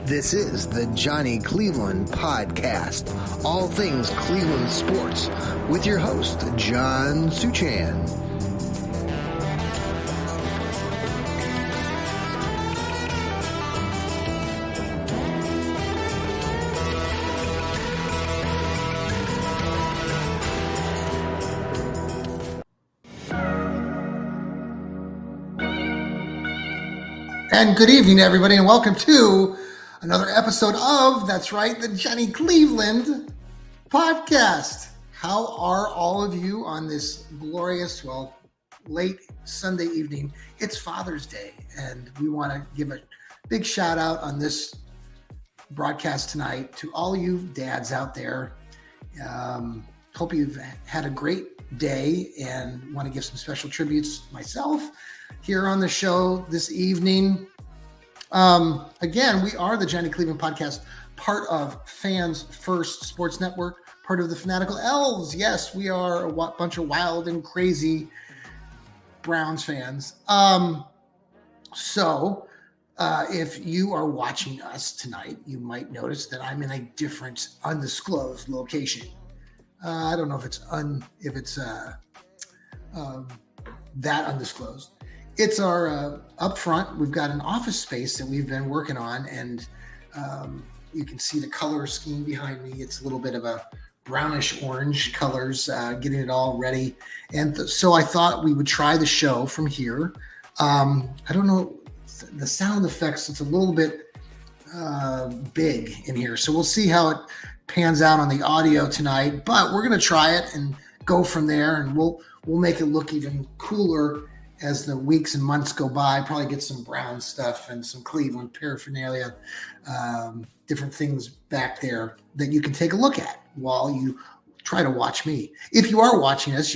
This is the Johnny Cleveland Podcast, all things Cleveland sports, with your host, John Suchan. And good evening, everybody, and welcome to another episode of, that's right, the Johnny Cleveland Podcast. How are all of you on this glorious, late Sunday evening? It's Father's Day, and we want to give a big shout out on this broadcast tonight to all you dads out there. Hope you've had a great day and want to give some special tributes myself here on the show this evening. Again, we are the Johnny Cleveland Podcast, part of Fans First Sports Network, part of the Fanatical Elves. Yes, we are a bunch of wild and crazy Browns fans. So if you are watching us tonight, you might notice that I'm in a different undisclosed location. I don't know if it's that undisclosed. It's our up front. We've got an office space that we've been working on, and you can see the color scheme behind me. It's a little bit of a brownish orange colors, getting it all ready. And so I thought we would try the show from here. I don't know, the sound effects, it's a little bit big in here. So we'll see how it pans out on the audio tonight, but we're going to try it and go from there, and we'll make it look even cooler as the weeks and months go by. Probably get some Brown stuff and some Cleveland paraphernalia, different things back there that you can take a look at while you try to watch me. If you are watching us,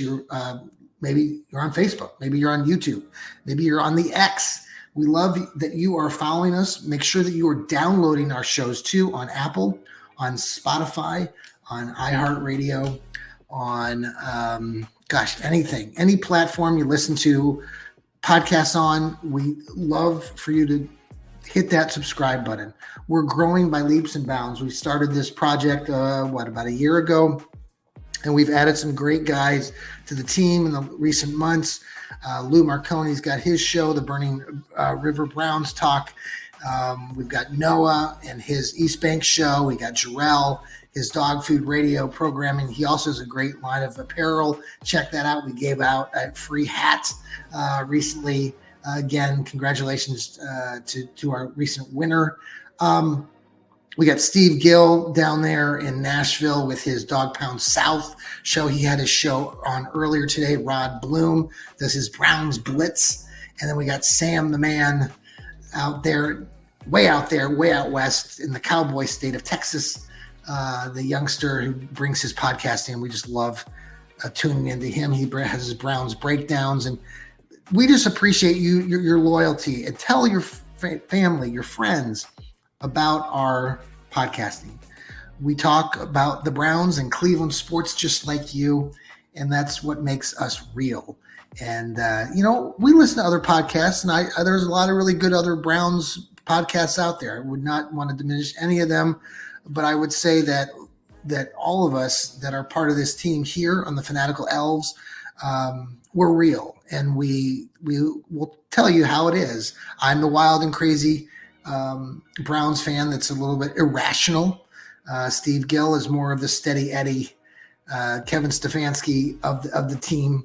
maybe you're on Facebook, maybe you're on YouTube, maybe you're on the X. We love that you are following us. Make sure that you are downloading our shows too on Apple, on Spotify, on iHeartRadio, on anything, any platform you listen to podcasts on. We love for you to hit that subscribe button. We're growing by leaps and bounds. We started this project about a year ago, and we've added some great guys to the team in the recent months. Lou Marconi's got his show, the Burning River Browns Talk. We've got Noah and his East Bank show. We got Jarrell, his dog food radio programming. He also has a great line of apparel. Check that out. We gave out a free hat recently. Again, congratulations to our recent winner. We got Steve Gill down there in Nashville with his Dog Pound South show. He had his show on earlier today. Rod Bloom does his Browns Blitz. And then we got Sam the Man out there, way out west in the cowboy state of Texas. The youngster who brings his podcast in. We just love tuning into him. He has his Browns breakdowns, and we just appreciate your loyalty. And tell your family, your friends about our podcasting. We talk about the Browns and Cleveland sports just like you, and that's what makes us real. And we listen to other podcasts, and there's a lot of really good other Browns podcasts out there. I would not want to diminish any of them. But I would say that all of us that are part of this team here on the Fanatical Elves, we're real, and we will tell you how it is. I'm the wild and crazy Browns fan that's a little bit irrational. Steve Gill is more of the steady Eddie, Kevin Stefanski of the team.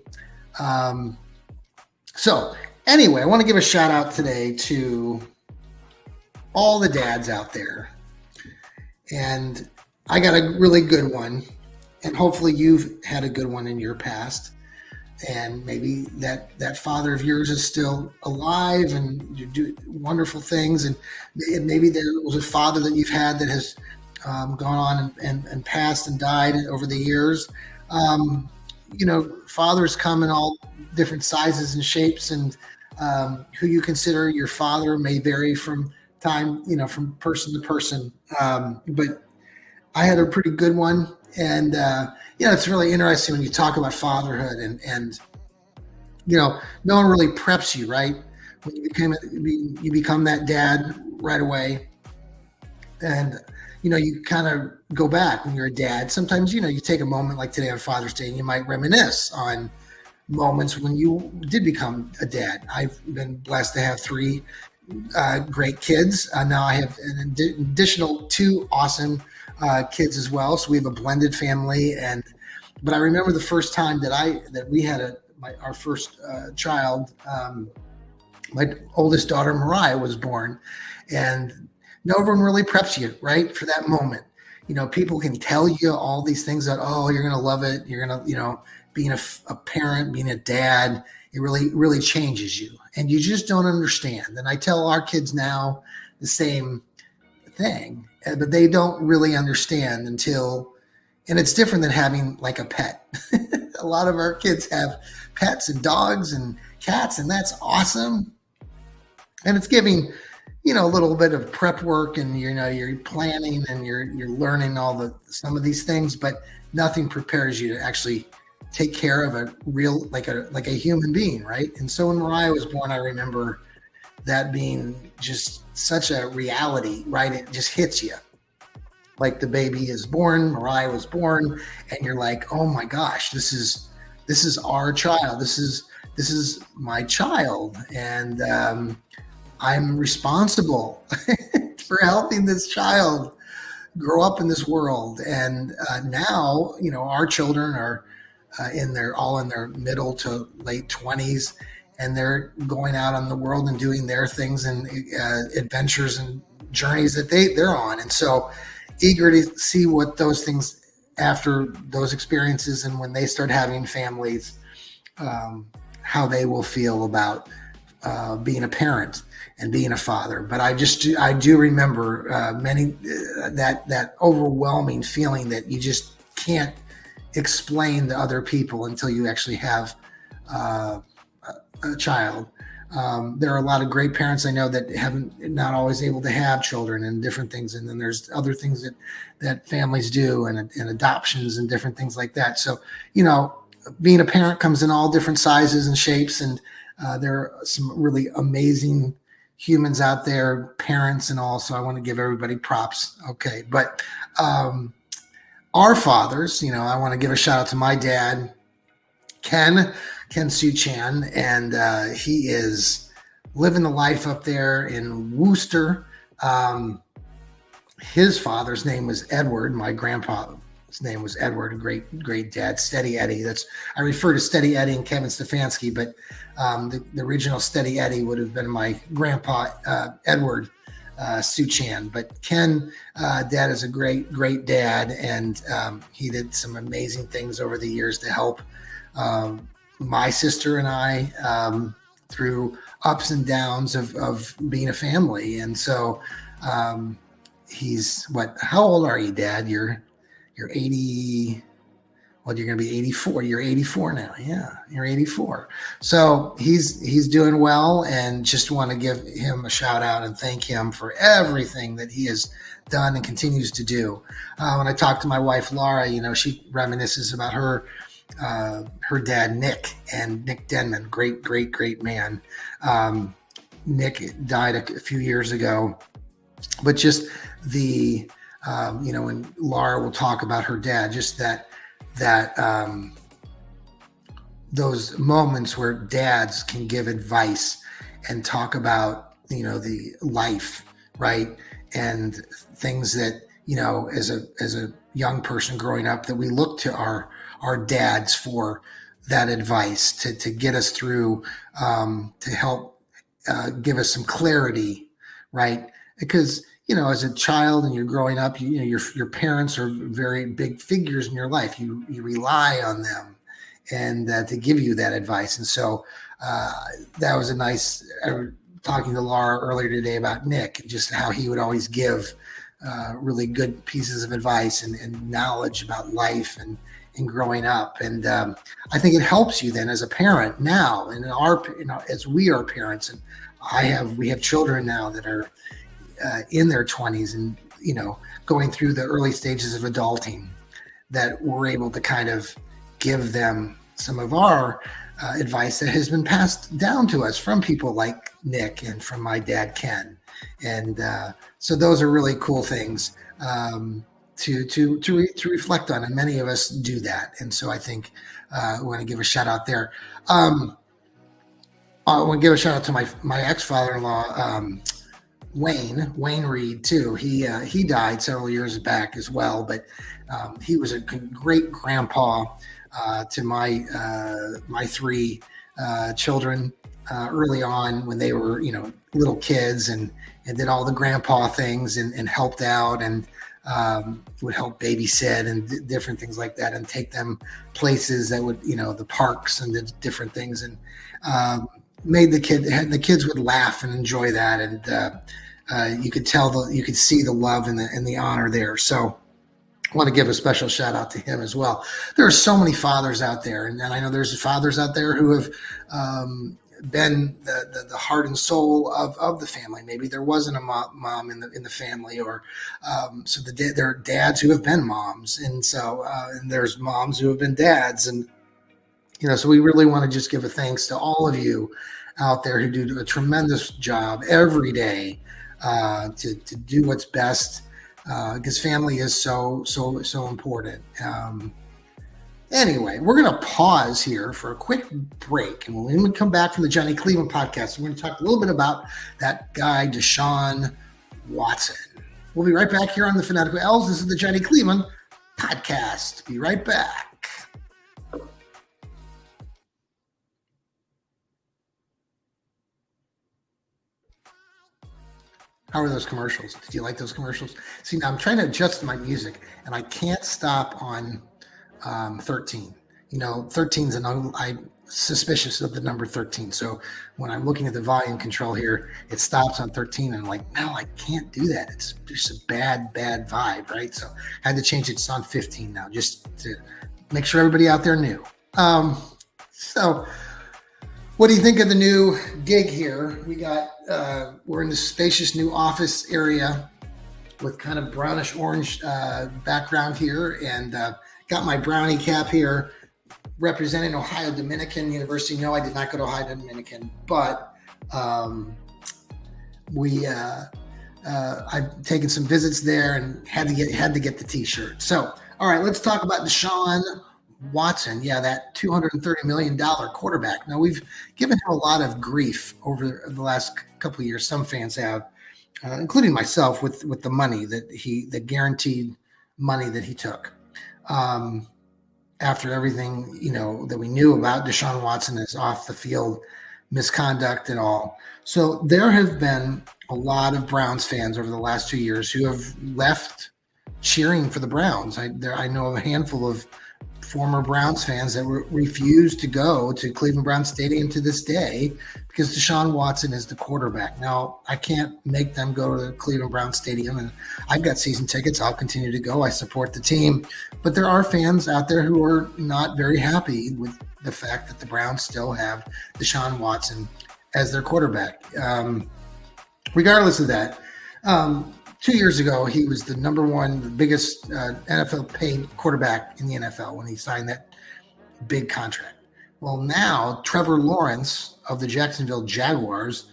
So anyway, I want to give a shout out today to all the dads out there. And I got a really good one, and hopefully you've had a good one in your past. And maybe that father of yours is still alive and you do wonderful things. And maybe there was a father that you've had that has gone on and passed and died over the years. Fathers come in all different sizes and shapes, and who you consider your father may vary from time, from person to person. But I had a pretty good one. And, it's really interesting when you talk about fatherhood and no one really preps you, right? When you become that dad right away. And, you kind of go back when you're a dad. Sometimes, you take a moment like today on Father's Day and you might reminisce on moments when you did become a dad. I've been blessed to have three great kids. Now I have an additional two awesome kids as well. So we have a blended family. But I remember the first time that we had our first child. My oldest daughter, Mariah, was born, and no one really preps you, right, for that moment. People can tell you all these things that, oh, you're going to love it. You're going to, being a parent, being a dad, it really, really changes you. And you just don't understand. And I tell our kids now the same thing, but they don't really understand and it's different than having like a pet. A lot of our kids have pets and dogs and cats, and that's awesome. And it's giving, a little bit of prep work, and you're planning and you're learning some of these things, but nothing prepares you to actually take care of a real, like a human being, right? And so when Mariah was born, I remember that being just such a reality, right? It just hits you. Like the baby is born, Mariah was born, and you're like, oh my gosh, this is our child. This is my child, and I'm responsible for helping this child grow up in this world. And now, our children are in their middle to late 20s, and they're going out on the world and doing their things and adventures and journeys that they're on. And so eager to see what those things after those experiences, and when they start having families, how they will feel about being a parent and being a father. But I do remember that overwhelming feeling that you just can't explain to other people until you actually have a child. There are a lot of great parents I know that not always able to have children and different things. And then there's other things that families do and adoptions and different things like that. So, being a parent comes in all different sizes and shapes. And there are some really amazing humans out there, parents and all. So I want to give everybody props. Okay. But our fathers, I want to give a shout out to my dad, Ken Soo Chan, and he is living the life up there in Worcester. His father's name was Edward. My grandpa's name was Edward, a great dad, Steady Eddie. I refer to Steady Eddie and Kevin Stefanski, but the original Steady Eddie would have been my grandpa, Edward Soo Chan. But Ken, dad, is a great dad, and he did some amazing things over the years to help my sister and I through ups and downs of being a family. And so he's how old are you, Dad? You're 80. Well, you're going to be 84. You're 84 now. Yeah, you're 84. So he's doing well, and just want to give him a shout out and thank him for everything that he has done and continues to do. When I talk to my wife, Laura, she reminisces about her dad, Nick Denman, great man. Nick died a few years ago, but just when Laura will talk about her dad, just that those moments where dads can give advice and talk about, the life, right? And things that, as a young person growing up, that we look to our dads for that advice to get us through, to help give us some clarity, right? Because, as a child and you're growing up, your parents are very big figures in your life. You rely on them and to give you that advice. And so that was a nice, talking to Laura earlier today about Nick, just how he would always give really good pieces of advice and knowledge about life and growing up. And I think it helps you then as a parent now, and as we are parents, and we have children now that are in their 20s and, going through the early stages of adulting, that we're able to kind of give them some of our advice that has been passed down to us from people like Nick and from my dad, Ken. And so those are really cool things to reflect on, and many of us do that. And so I think I want to give a shout out there. I want to give a shout out to my ex father-in-law, Wayne Reed too. He died several years back as well, but he was a great grandpa to my three children early on when they were little kids, and did all the grandpa things and helped out, and would help babysit and different things like that, and take them places that would the parks and the different things, and made the kids would laugh and enjoy that, and you could see the love and the honor there. So I want to give a special shout out to him as well. There are so many fathers out there, and I know there's fathers out there who have been the heart and soul of the family. Maybe there wasn't a mom in the family, or so there are dads who have been moms, and so and there's moms who have been dads, and so we really want to just give a thanks to all of you out there who do a tremendous job every day to do what's best, because family is so important. Anyway, we're going to pause here for a quick break, and when we come back from the Johnny Cleveland podcast, we're going to talk a little bit about that guy, Deshaun Watson. We'll be right back here on the Fanatical Elves. This is the Johnny Cleveland podcast. Be right back. How are those commercials? Did you like those commercials? See, now I'm trying to adjust my music, and I can't stop on 13. 13 is I'm suspicious of the number 13. So when I'm looking at the volume control here, it stops on 13, and I'm like, no, I can't do that. It's just a bad vibe, right? So I had to change it. It's on 15 now, just to make sure everybody out there knew. So what do you think of the new gig here? We're in this spacious new office area with kind of brownish orange background here, and got my brownie cap here representing Ohio Dominican University. No, I did not go to Ohio Dominican, but I've taken some visits there and had to get the t-shirt. So, all right, let's talk about Deshaun Watson. Yeah, that $230 million quarterback. Now, we've given him a lot of grief over the last couple of years. Some fans have, including myself, with the money the guaranteed money that he took. After everything, that we knew about Deshaun Watson, is off the field misconduct and all. So there have been a lot of Browns fans over the last 2 years who have left cheering for the Browns. I know of a handful of former Browns fans that refused to go to Cleveland Browns Stadium to this day because Deshaun Watson is the quarterback. Now, I can't make them go to the Cleveland Browns Stadium, and I've got season tickets. I'll continue to go. I support the team. But there are fans out there who are not very happy with the fact that the Browns still have Deshaun Watson as their quarterback. Regardless of that, 2 years ago, he was the the biggest NFL paid quarterback in the NFL when he signed that big contract. Well, now Trevor Lawrence of the Jacksonville Jaguars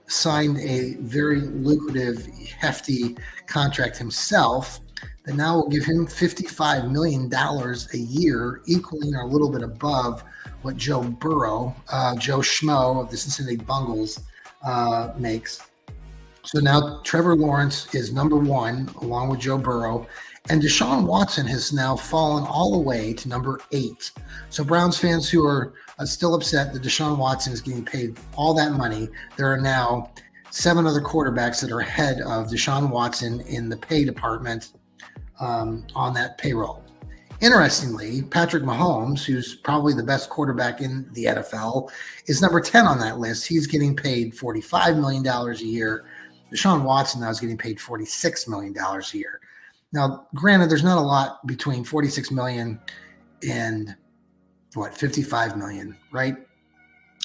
signed a very lucrative, hefty contract himself that now will give him $55 million a year, equaling or a little bit above what Joe Schmo of the Cincinnati Bengals makes. So now Trevor Lawrence is number one, along with Joe Burrow, and Deshaun Watson has now fallen all the way to number 8. So Browns fans who are still upset that Deshaun Watson is getting paid all that money, there are now 7 other quarterbacks that are ahead of Deshaun Watson in the pay department on that payroll. Interestingly, Patrick Mahomes, who's probably the best quarterback in the NFL, is number 10 on that list. He's getting paid $45 million a year. Deshaun Watson now is getting paid $46 million a year. Now, granted, there's not a lot between $46 million and $55 million, right?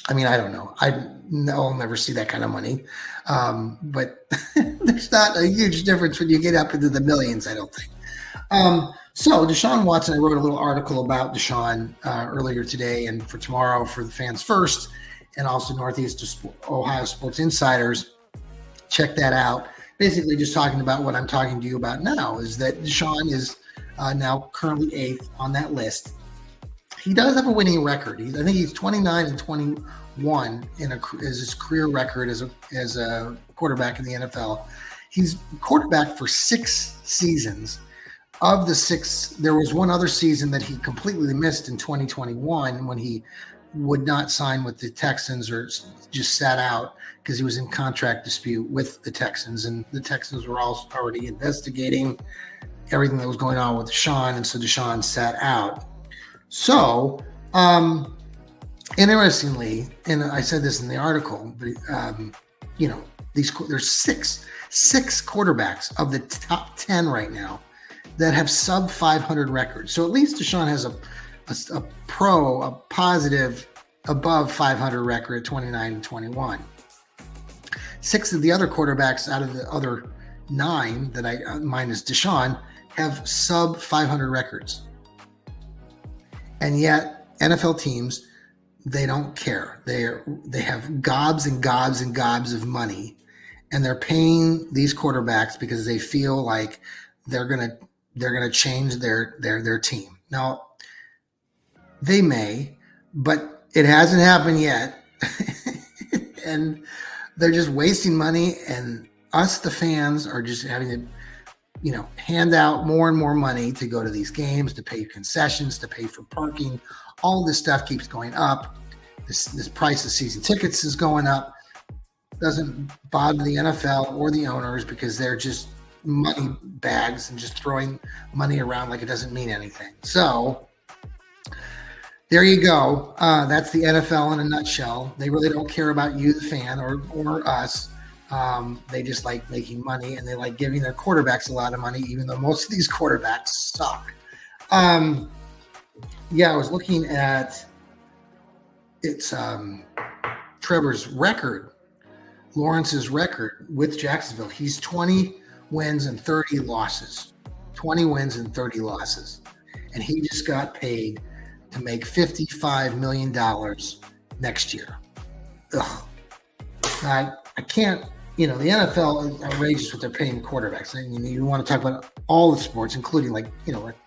I mean, I don't know. I'll never see that kind of money. But there's not a huge difference when you get up into the millions, I don't think. So Deshaun Watson, I wrote a little article about Deshaun earlier today and for tomorrow for the Fans First, and also Northeast Ohio Sports Insiders. Check that out. basically just talking about what I'm talking to you about now, is that Deshaun is now currently 8th on that list. He does have a winning record. I think he's 29-21 as his career record as a quarterback in the NFL. He's quarterback for 6 seasons. Of the 6, there was one other season that he completely missed in 2021 when he would not sign with the Texans or just sat out because he was in contract dispute with the Texans, and the Texans were already investigating everything that was going on with Deshaun, and so Deshaun sat out. So, interestingly, and I said this in the article, but there's six quarterbacks of the top 10 right now that have sub 500 records. So at least Deshaun has a positive above 500 record at 29-21. 6 of the other quarterbacks out of the other 9 that I minus Deshaun have sub 500 records. And yet NFL teams, they don't care. They have gobs and gobs and gobs of money, and they're paying these quarterbacks because they feel like they're gonna change their team. Now, they may, but it hasn't happened yet. And they're just wasting money, and us, the fans, are just having to, hand out more and more money to go to these games, to pay concessions, to pay for parking. All this stuff keeps going up. This price of season tickets is going up. Doesn't bother the NFL or the owners because they're just money bags and just throwing money around like it doesn't mean anything. So there you go. That's the NFL in a nutshell. They really don't care about you, the fan, or us. They just like making money, and they like giving their quarterbacks a lot of money, even though most of these quarterbacks suck. I was looking at Trevor's record, Lawrence's record with Jacksonville. He's 20 wins and 30 losses. 20 wins and 30 losses. And he just got paid to make $55 million next year. Ugh. I can't, the NFL is outrageous what they're paying quarterbacks. And you want to talk about all the sports, including I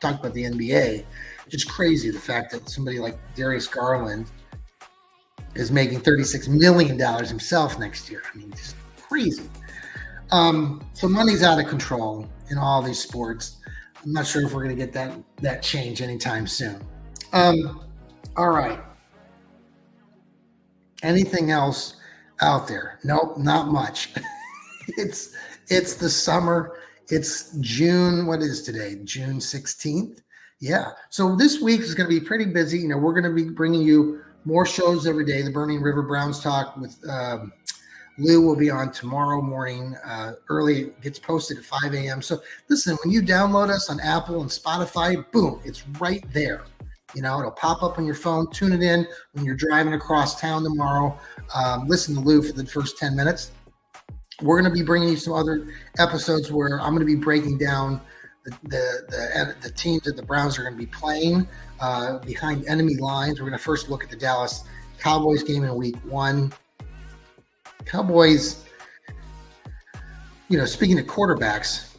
talked about the NBA. It's crazy the fact that somebody like Darius Garland is making $36 million himself next year. I mean, just crazy. So money's out of control in all these sports. I'm not sure if we're going to get that change anytime soon. All right. Anything else out there? Nope, not much. It's the summer. It's June. What is today? June 16th. Yeah. So this week is going to be pretty busy. We're going to be bringing you more shows every day. The Burning River Browns Talk with Lou will be on tomorrow morning early. It gets posted at 5 a.m. So listen, when you download us on Apple and Spotify, boom, it's right there. It'll pop up on your phone. Tune it in when you're driving across town tomorrow. Listen to Lou for the first 10 minutes. We're going to be bringing you some other episodes where I'm going to be breaking down the teams that the Browns are going to be playing behind enemy lines. We're going to first look at the Dallas Cowboys game in week 1. Cowboys, speaking of quarterbacks,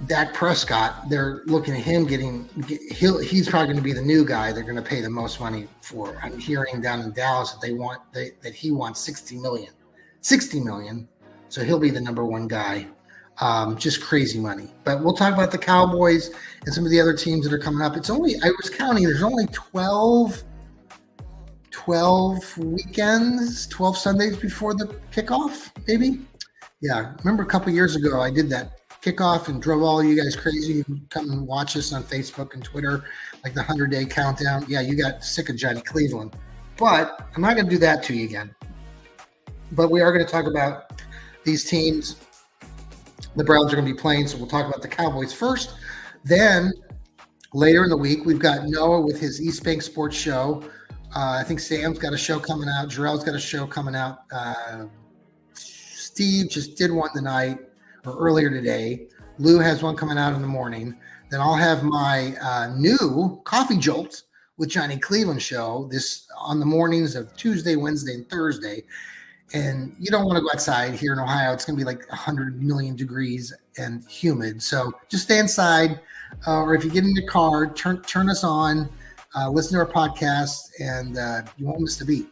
Dak Prescott, they're looking at him he's probably going to be the new guy they're going to pay the most money for. I'm hearing down in Dallas that he wants $60 million. So he'll be the number one guy. Just crazy money. But we'll talk about the Cowboys and some of the other teams that are coming up. I was counting, there's only 12 weekends, 12 Sundays before the kickoff, maybe? Yeah, remember a couple years ago I did that kickoff and drove all you guys crazy. You come and watch us on Facebook and Twitter, like the 100-day countdown. Yeah, you got sick of Johnny Cleveland. But I'm not going to do that to you again. But we are going to talk about these teams the Browns are going to be playing, so we'll talk about the Cowboys first. Then later in the week, we've got Noah with his East Bank Sports Show. I think Sam's got a show coming out. Jarrell's got a show coming out. Steve just did one tonight or earlier today. Lou has one coming out in the morning. Then I'll have my new Coffee Jolt with Johnny Cleveland show this on the mornings of Tuesday, Wednesday, and Thursday. and you don't want to go outside here in Ohio. It's going to be like 100 million degrees and humid. So just stay inside, or if you get in the car, turn us on, listen to our podcast, and you won't miss a beat.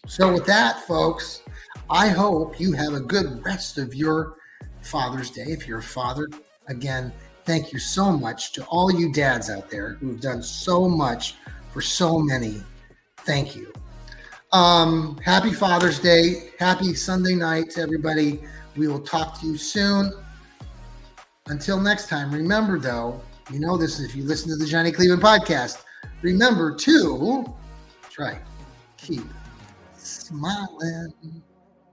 So with that, folks, I hope you have a good rest of your Father's Day. If you're a father, again, thank you so much to all you dads out there who've done so much for so many. Thank you. Happy Father's Day. Happy Sunday night to everybody. We will talk to you soon. Until next time, remember though, you know this if you listen to the Johnny Cleveland podcast, remember to, that's right, keep smiling.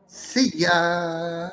See ya.